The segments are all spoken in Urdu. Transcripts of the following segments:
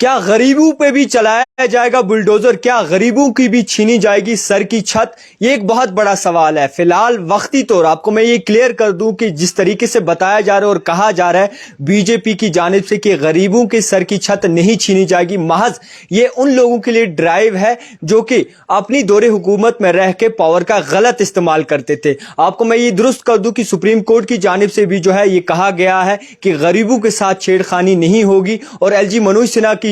کیا غریبوں پہ بھی چلایا جائے گا بلڈوزر؟ کیا غریبوں کی بھی چھینی جائے گی سر کی چھت؟ یہ ایک بہت بڑا سوال ہے. فی الحال وقتی طور آپ کو میں یہ کلیئر کر دوں کہ جس طریقے سے بتایا جا رہا ہے اور کہا جا رہا ہے بی جے پی کی جانب سے کہ غریبوں کے سر کی چھت نہیں چھینی جائے گی، محض یہ ان لوگوں کے لیے ڈرائیو ہے جو کہ اپنی دور حکومت میں رہ کے پاور کا غلط استعمال کرتے تھے. آپ کو میں یہ درست کر دوں کہ سپریم کورٹ کی جانب سے بھی جو ہے یہ کہا گیا ہے کہ غریبوں کے ساتھ چھیڑ خانی نہیں ہوگی، اور ایل جی منوج سنہا کی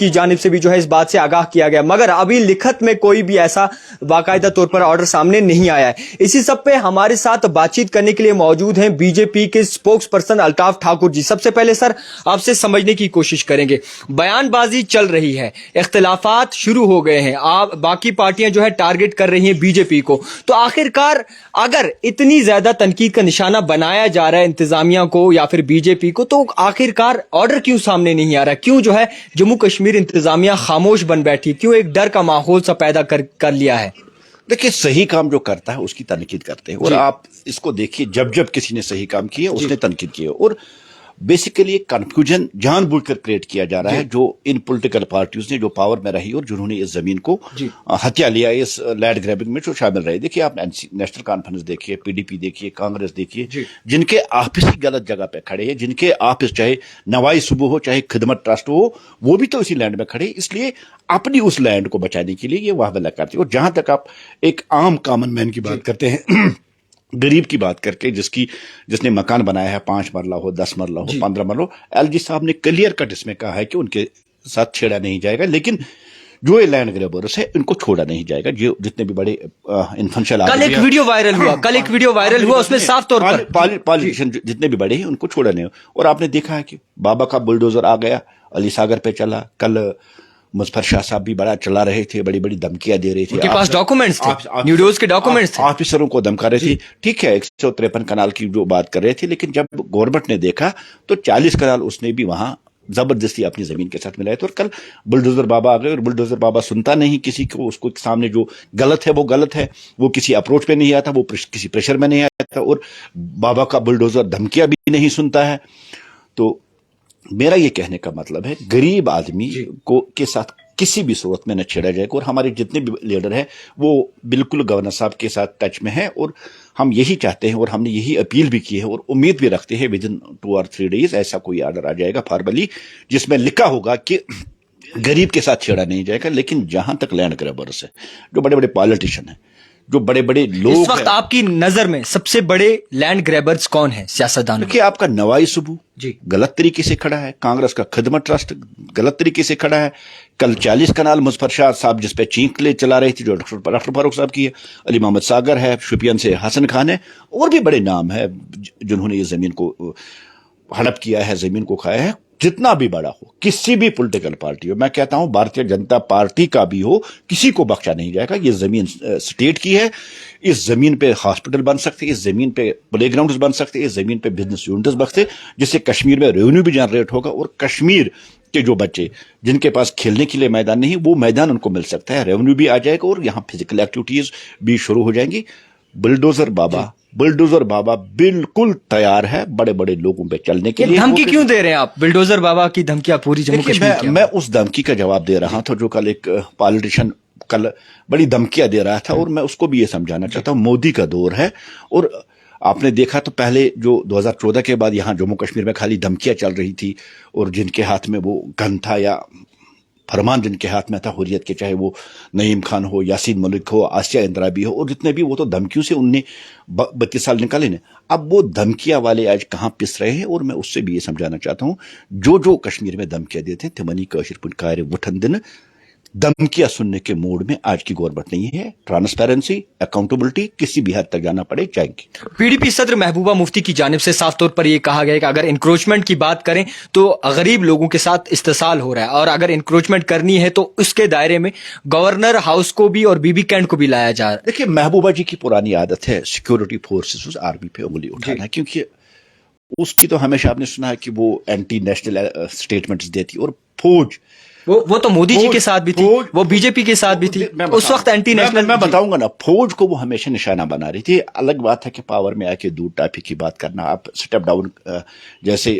جانب سے بھی جو ہے اس بات سے آگاہ کیا گیا، مگر ابھی لکھت میں کوئی بھی ایسا باقاعدہ طور پر آرڈر سامنے نہیں آیا ہے. اسی سب پہ ہمارے ساتھ بات چیت کرنے کے لیے موجود ہیں بی جے پی کے اسپوکس پرسن الطاف ٹھاکر جی. سب سے پہلے سر آپ سے سمجھنے کی کوشش کریں گے، بیان بازی چل رہی ہے، اختلافات شروع ہو گئے ہیں، آپ باقی پارٹیاں جو ہے ٹارگٹ کر رہی ہیں بی جے پی کو، تو آخرکار اگر اتنی زیادہ تنقید کا نشانہ بنایا جا رہا ہے انتظامیہ کو یا پھر بی جے پی کو، تو آخرکار آرڈر کیوں سامنے نہیں آ رہا؟ کیوں جو ہے جموں کشمیر انتظامیہ خاموش بن بیٹھی؟ کیوں ایک ڈر کا ماحول سا پیدا کر لیا ہے؟ دیکھیں، صحیح کام جو کرتا ہے اس کی تنقید کرتے ہیں، اور آپ اس کو دیکھیے جب کسی نے صحیح کام کیا اس نے تنقید کی، اور بیسیکلی ایک کنفیوژن جان بوجھ کر کریٹ کیا جا رہا ہے جو ان پولیٹیکل پارٹیز نے جو پاور میں رہی اور جنہوں نے اس زمین کو ہتھیا لیا، اس لینڈ گریبنگ میں جو شامل رہے. دیکھیے آپ نیشنل کانفرنس دیکھیے، پی ڈی پی دیکھیے، کانگریس دیکھیے، جن کے آفس ہی غلط جگہ پہ کھڑے ہیں، جن کے آفس چاہے نوائی صوبہ ہو چاہے خدمت ٹرسٹ ہو، وہ بھی تو اسی لینڈ میں کھڑے، اس لیے اپنی اس لینڈ کو بچانے کے لیے یہ واہ کرتے ہیں. اور جہاں تک آپ ایک عام کامن مین کی بات کرتے ہیں، غریب کی بات کر کے جس نے مکان بنایا ہے 5 مرلہ ہو، 10 مرلہ ہو، 15 مرلہ ہو، ایل جی صاحب نے کلیئر کٹ اس میں کہا ہے کہ ان کے ساتھ چھیڑا نہیں جائے گا، لیکن جو یہ لینڈ گریبرز ہے ان کو چھوڑا نہیں جائے گا. جو جتنے بھی بڑے انفلوئنشل کل ایک ویڈیو وائرل ہوا اس میں صاف طور پر پالیٹیشین جتنے بھی بڑے ہیں ان کو چھوڑا نہیں. اور آپ نے دیکھا ہے کہ بابا کا بلڈوزر آ گیا، علی ساگر پہ چلا، کل مظفر شاہ صاحب بھی بڑا چلا رہے تھے، بڑی بڑی دھمکیاں دے رہے تھے، ان کے پاس ڈاکومنٹس تھے، نیوڈوز کے ڈاکومنٹس تھے، آفیسروں کو دھمکا رہے تھے. ٹھیک ہے 153 کنال کی جو بات کر رہے تھے، لیکن جب گورنمنٹ نے دیکھا تو 40 کنال اس نے بھی وہاں زبردستی اپنی زمین کے ساتھ ملائے تھے. اور کل بلڈوزر بابا آ گئے، اور بلڈوزر بابا سنتا نہیں کسی کو، اس کو سامنے جو غلط ہے وہ غلط ہے، وہ کسی اپروچ پہ نہیں آتا، وہ کسی پریشر میں نہیں آتا، اور بابا کا بلڈوزر دھمکیاں بھی نہیں سنتا ہے. تو میرا یہ کہنے کا مطلب ہے غریب آدمی کو کے ساتھ کسی بھی صورت میں نہ چھیڑا جائے گا. اور ہمارے جتنے بھی لیڈر ہیں وہ بالکل گورنر صاحب کے ساتھ ٹچ میں ہیں، اور ہم یہی چاہتے ہیں اور ہم نے یہی اپیل بھی کی ہے اور امید بھی رکھتے ہیں ودن 2 اور 3 days ایسا کوئی آرڈر آ جائے گا فارملی جس میں لکھا ہوگا کہ غریب کے ساتھ چھیڑا نہیں جائے گا. لیکن جہاں تک لینڈ گریبرز ہیں، جو بڑے بڑے پالیٹیشین ہیں، جو بڑے بڑے لوگ اس وقت آپ کی نظر میں سب سے بڑے لینڈ گریبرز کون ہیں سیاستدان؟ دیکھیے آپ کا نوائی صوبہ غلط طریقے سے کھڑا ہے، کانگریس کا خدمت ٹرسٹ غلط طریقے سے کھڑا ہے. کل 40 کنال مظفر شاہ صاحب جس پہ چینک لے چلا رہی تھی جو ڈاکٹر فاروق صاحب کی ہے، علی محمد ساگر ہے، شوپین سے حسن خان ہے، اور بھی بڑے نام ہیں جنہوں نے یہ زمین کو ہڑپ کیا ہے، زمین کو کھایا ہے. جتنا بھی بڑا ہو، کسی بھی پولیٹیکل پارٹی ہو، میں کہتا ہوں بھارتیہ جنتا پارٹی کا بھی ہو، کسی کو بخشا نہیں جائے گا. یہ زمین اسٹیٹ کی ہے، اس زمین پہ ہاسپٹل بن سکتے، اس زمین پہ پلے گراؤنڈز بن سکتے، اس زمین پہ بزنس یونٹس بنتے، جس سے کشمیر میں ریونیو بھی جنریٹ ہوگا، اور کشمیر کے جو بچے جن کے پاس کھیلنے کے لیے میدان نہیں، وہ میدان ان کو مل سکتا ہے، ریونیو بھی آ جائے گا، اور یہاں فزیکل ایکٹیویٹیز بھی شروع ہو جائیں گی. بلڈوزر بابا بالکل تیار ہے بڑے بڑے لوگوں پہ چلنے کے لیے. دھمکی کیوں دے رہے ہیں آپ؟ بلڈوزر بابا کی دھمکیاں پوری جموں کشمیر میں اس دھمکی کا جواب دے رہا تھا جو کل ایک پالیٹیشین کل بڑی دھمکیاں دے رہا تھا، اور میں اس کو بھی یہ سمجھانا چاہتا ہوں مودی کا دور ہے. اور آپ نے دیکھا تو پہلے جو 2014 کے بعد یہاں جموں کشمیر میں خالی دھمکیاں چل رہی تھی، اور جن کے ہاتھ میں وہ گن تھا یا فرمان جن کے ہاتھ میں تھا حریت کے، چاہے وہ نعیم خان ہو، یاسین ملک ہو، آسیہ اندرابی ہو، اور جتنے بھی، وہ تو دھمکیوں سے ان نے 32 سال نکالے نا. اب وہ دھمکیاں والے آج کہاں پس رہے ہیں؟ اور میں اس سے بھی یہ سمجھانا چاہتا ہوں جو کشمیر میں دھمکیاں دیتے ہیں تمنی کاشر پن کار وٹھن دن، دھمکیاں سننے کے موڈ میں آج کی گورنمنٹ نہیں ہے. ٹرانسپیرنسی، اکاؤنٹیبلٹی کسی بھی حد تک جانا پڑے جائیں گے. پی ڈی پی صدر محبوبہ مفتی کی جانب سے صاف طور پر یہ کہا گیا کہ اگر انکروچمنٹ کی بات کریں تو غریب لوگوں کے ساتھ استحصال ہو رہا ہے، اور اگر انکروچمنٹ کرنی ہے تو اس کے دائرے میں گورنر ہاؤس کو بھی اور بی بی کینٹ کو بھی لایا جا رہا ہے. دیکھیے محبوبہ جی کی پرانی عادت ہے سیکورٹی فورسز آرمی پہ انگلی اٹھانا، کیونکہ اس کی تو ہمیشہ آپ نے سنا ہے کہ وہ اینٹی نیشنل اسٹیٹمنٹس دیتی، اور فوج وہ تو مودی جی کے ساتھ بھی تھی، وہ بی جے پی کے ساتھ بھی تھی اس وقت اینٹی نیشنل. میں بتاؤں گا نا، فوج کو وہ ہمیشہ نشانہ بنا رہی تھی. الگ بات ہے کہ پاور میں آ کے دودھ ٹافی کی بات کرنا، آپ سٹیپ ڈاؤن جیسے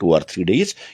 2 or 3 days